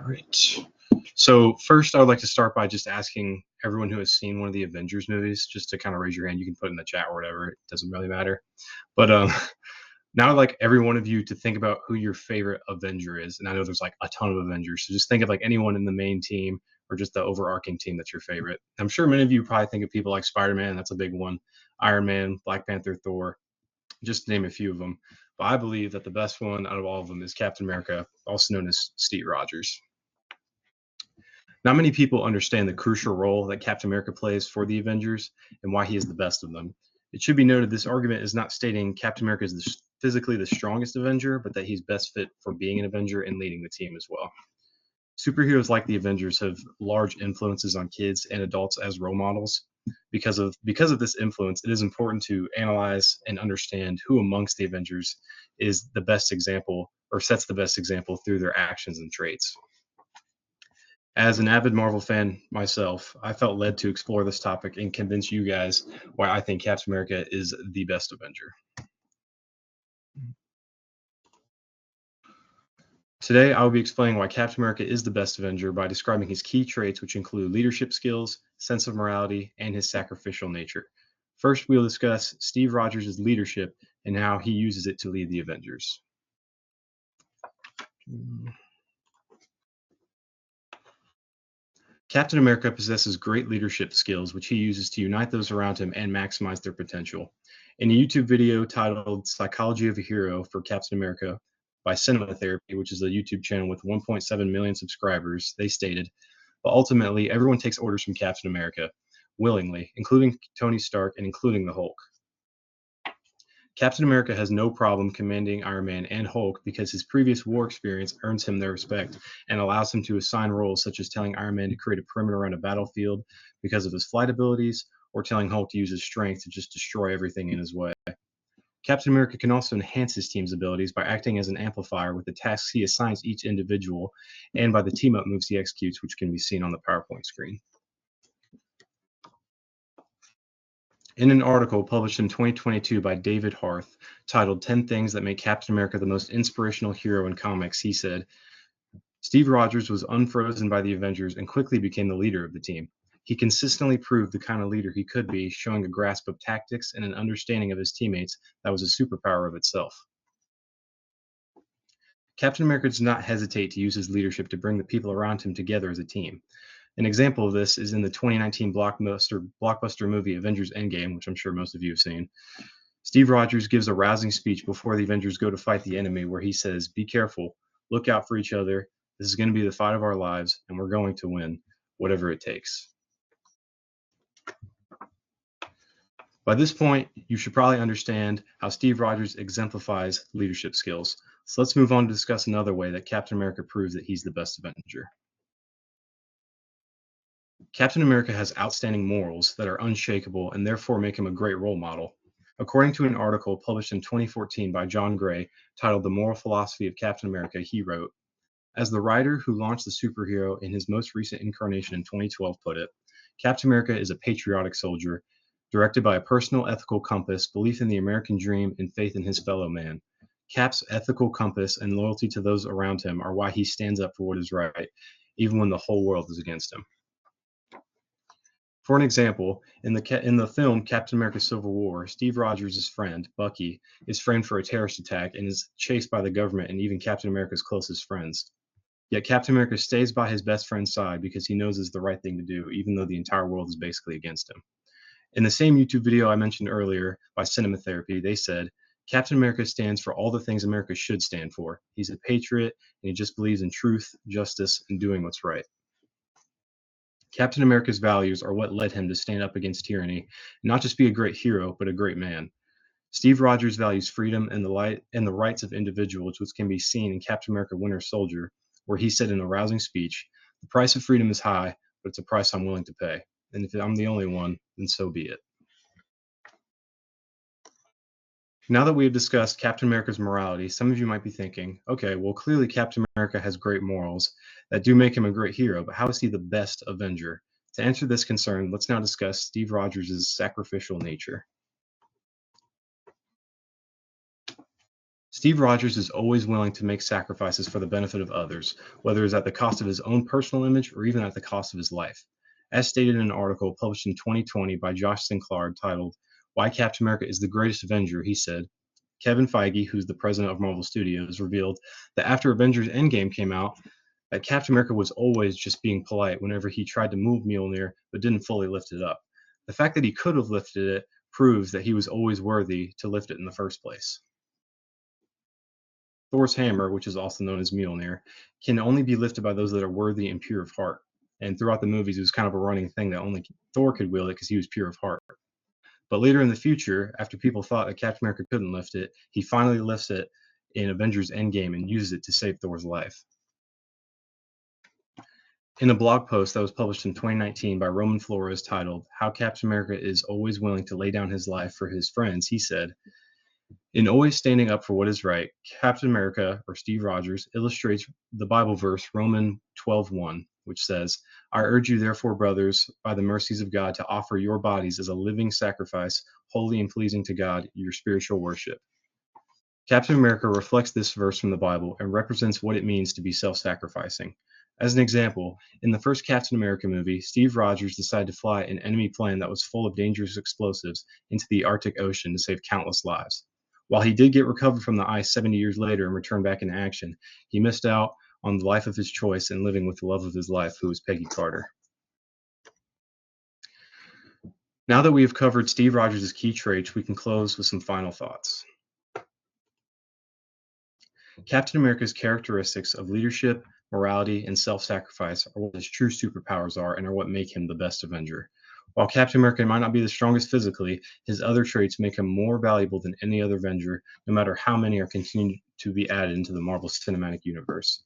All right. So first, I would like to start by just asking everyone who has seen one of the Avengers movies, just to kind of raise your hand. You can put in the chat or whatever. It doesn't really matter. But now I'd like every one of you to think about who your favorite Avenger is. And I know there's like a ton of Avengers. So just think of like anyone in the main team or just the overarching team that's your favorite. I'm sure many of you probably think of people like Spider-Man. That's a big one. Iron Man, Black Panther, Thor, just to name a few of them. But I believe that the best one out of all of them is Captain America, also known as Steve Rogers. Not many people understand the crucial role that Captain America plays for the Avengers and why he is the best of them. It should be noted this argument is not stating Captain America is physically the strongest Avenger, but that he's best fit for being an Avenger and leading the team as well. Superheroes like the Avengers have large influences on kids and adults as role models. Because of this influence, it is important to analyze and understand who amongst the Avengers is the best example or sets the best example through their actions and traits. As an avid Marvel fan myself, I felt led to explore this topic and convince you guys why I think Captain America is the best Avenger. Today, I will be explaining why Captain America is the best Avenger by describing his key traits, which include leadership skills, sense of morality, and his sacrificial nature. First, we will discuss Steve Rogers' leadership and how he uses it to lead the Avengers. Captain America possesses great leadership skills, which he uses to unite those around him and maximize their potential. In a YouTube video titled Psychology of a Hero for Captain America by Cinema Therapy, which is a YouTube channel with 1.7 million subscribers, they stated, but ultimately, everyone takes orders from Captain America willingly, including Tony Stark and including the Hulk. Captain America has no problem commanding Iron Man and Hulk because his previous war experience earns him their respect and allows him to assign roles such as telling Iron Man to create a perimeter around a battlefield because of his flight abilities, or telling Hulk to use his strength to just destroy everything in his way. Captain America can also enhance his team's abilities by acting as an amplifier with the tasks he assigns each individual and by the team-up moves he executes, which can be seen on the PowerPoint screen. In an article published in 2022 by David Harth, titled 10 Things That Make Captain America the Most Inspirational Hero in Comics, he said, Steve Rogers was unfrozen by the Avengers and quickly became the leader of the team. He consistently proved the kind of leader he could be, showing a grasp of tactics and an understanding of his teammates that was a superpower of itself. Captain America does not hesitate to use his leadership to bring the people around him together as a team. An example of this is in the 2019 blockbuster movie Avengers Endgame, which I'm sure most of you have seen. Steve Rogers gives a rousing speech before the Avengers go to fight the enemy where he says, "Be careful, look out for each other. This is going to be the fight of our lives, and we're going to win, whatever it takes." By this point, you should probably understand how Steve Rogers exemplifies leadership skills. So let's move on to discuss another way that Captain America proves that he's the best Avenger. Captain America has outstanding morals that are unshakable and therefore make him a great role model. According to an article published in 2014 by John Gray titled The Moral Philosophy of Captain America, he wrote, as the writer who launched the superhero in his most recent incarnation in 2012 put it, Captain America is a patriotic soldier, directed by a personal ethical compass, belief in the American dream, and faith in his fellow man. Cap's ethical compass and loyalty to those around him are why he stands up for what is right, even when the whole world is against him. For an example, in the film Captain America Civil War, Steve Rogers' friend, Bucky, is framed for a terrorist attack and is chased by the government and even Captain America's closest friends. Yet Captain America stays by his best friend's side because he knows it's the right thing to do, even though the entire world is basically against him. In the same YouTube video I mentioned earlier by Cinema Therapy, they said, Captain America stands for all the things America should stand for. He's a patriot, and he just believes in truth, justice, and doing what's right. Captain America's values are what led him to stand up against tyranny, and not just be a great hero, but a great man. Steve Rogers values freedom and the rights of individuals, which can be seen in Captain America Winter Soldier, where he said in a rousing speech, "The price of freedom is high, but it's a price I'm willing to pay. And if I'm the only one, then so be it." Now that we have discussed Captain America's morality, some of you might be thinking, okay, well, clearly Captain America has great morals that do make him a great hero, but how is he the best Avenger? To answer this concern, let's now discuss Steve Rogers' sacrificial nature. Steve Rogers is always willing to make sacrifices for the benefit of others, whether it's at the cost of his own personal image or even at the cost of his life. As stated in an article published in 2020 by Josh Sinclair titled, Why Captain America is the Greatest Avenger, he said, Kevin Feige, who's the president of Marvel Studios, revealed that after Avengers Endgame came out, that Captain America was always just being polite whenever he tried to move Mjolnir but didn't fully lift it up. The fact that he could have lifted it proves that he was always worthy to lift it in the first place. Thor's hammer, which is also known as Mjolnir, can only be lifted by those that are worthy and pure of heart. And throughout the movies, it was kind of a running thing that only Thor could wield it because he was pure of heart. But later in the future, after people thought that Captain America couldn't lift it, he finally lifts it in Avengers Endgame and uses it to save Thor's life. In a blog post that was published in 2019 by Roman Flores titled, How Captain America is Always Willing to Lay Down His Life for His Friends, he said, in always standing up for what is right, Captain America, or Steve Rogers, illustrates the Bible verse Romans 12:1, which says, I urge you therefore, brothers, by the mercies of God, to offer your bodies as a living sacrifice, holy and pleasing to God, your spiritual worship. Captain America reflects this verse from the Bible and represents what it means to be self-sacrificing. As an example, in the first Captain America movie, Steve Rogers decided to fly an enemy plane that was full of dangerous explosives into the Arctic Ocean to save countless lives. While he did get recovered from the ice 70 years later and returned back into action, he missed out on the life of his choice and living with the love of his life, who was Peggy Carter. Now that we have covered Steve Rogers' key traits, we can close with some final thoughts. Captain America's characteristics of leadership, morality, and self-sacrifice are what his true superpowers are and are what make him the best Avenger. While Captain America might not be the strongest physically, his other traits make him more valuable than any other Avenger, no matter how many are continued to be added into the Marvel Cinematic Universe.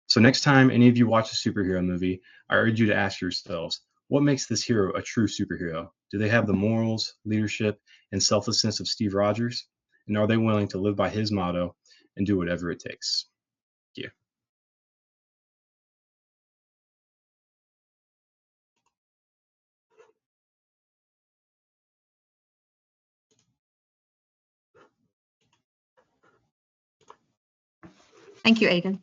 So next time any of you watch a superhero movie, I urge you to ask yourselves, what makes this hero a true superhero? Do they have the morals, leadership, and selflessness of Steve Rogers? And are they willing to live by his motto and do whatever it takes? Thank you. Thank you, Aiden.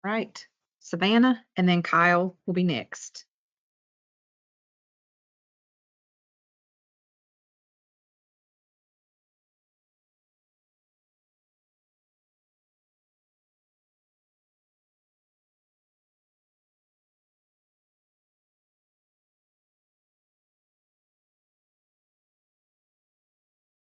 Right. Savannah, and then Kyle will be next.